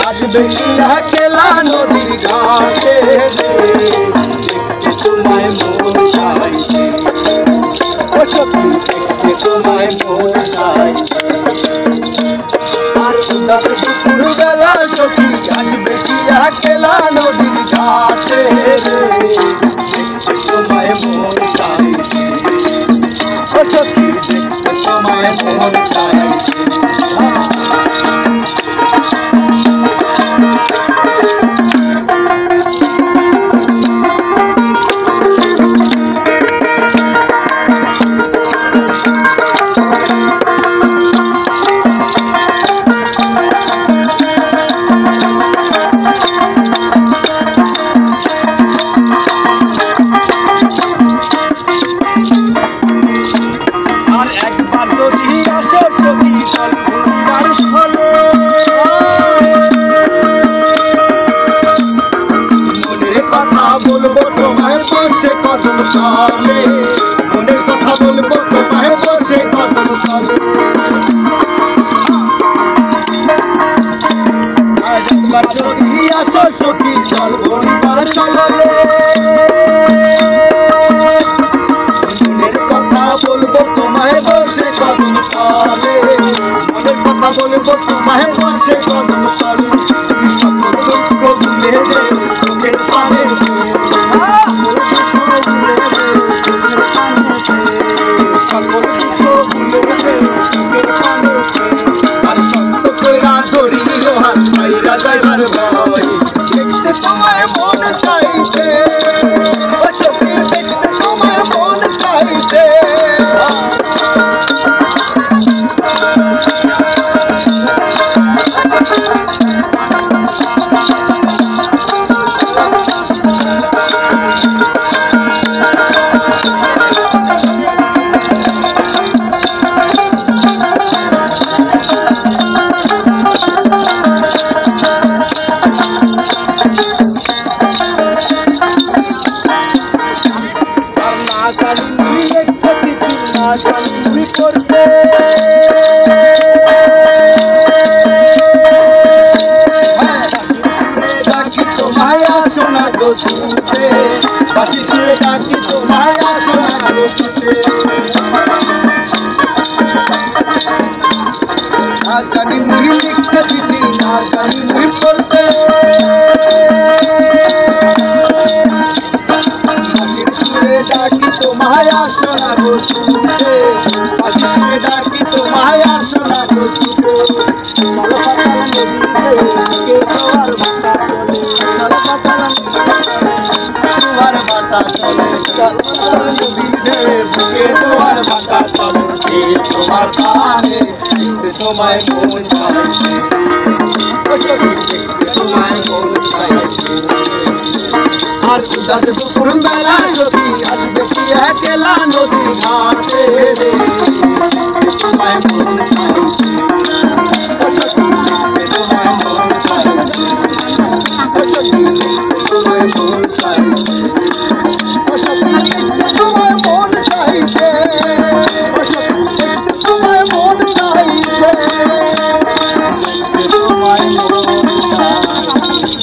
আসবে খেলা নদীর ঘাটে তোমায় মন চাইছে ও সখী দেখতে তোমায় মন চাইছে আর উদাস দুপুর বেলা সখী আসবে খেলা নদীর ঘাটে দেখতে তোমায় মন চাইছে ও সখী দেখতে তোমায় মন চাইছে বলবো তোমায় বসে কদম তলে মনের কথা বলবো তোমায় বসে কদম তলে আজ একবার যদি আসো সখী জল ভরিবার চলে মনের কথা বলবো তোমায় বসে কদম তলে মনের কথা বলবো তোমায় বসে কদম তলে সকল দুঃখ ভুলে যে চোখের পানে দেখতে তোমায় মন চাইছে ও সখী দেখতে তোমায় মন চাইছে করতে ডাকি তোমায় আসো না গো ছুটে বাসি সুরে ডাকি তোমায় আসো না গো ছুটে না জানি মুই লিখতে দিদি না জানি মুই পড়তে বাসির সুরে ডাকি তোমায় আসো না গো ছুটে বাসি সুরে ডাকি তোমায় আসো না গো ছুটে চলো পাতাল নদীতে তোমার ভাটা চলে চলো পাতাল তোমার ভাটা চলে চলো পাতাল নদীতে বুকে তোমার ভাটা চলে তোমার কানে তোমায় মন চাইছে ও সখী দেখতে তোমায় মন চাইছে আর উদাস দুপুর বেলা সখী আসবে কি একলা নদীর ঘাটে তোমায় মন চাইছে ও সখী দেখতে তোমায় মন চাইছে ও সখী দেখতে তোমায় মন চাইছে ও সখী দেখতে তোমায় মন চাইছে ও সখী দেখতে তোমায় মন চাইছে তোমায় মন চাইছে।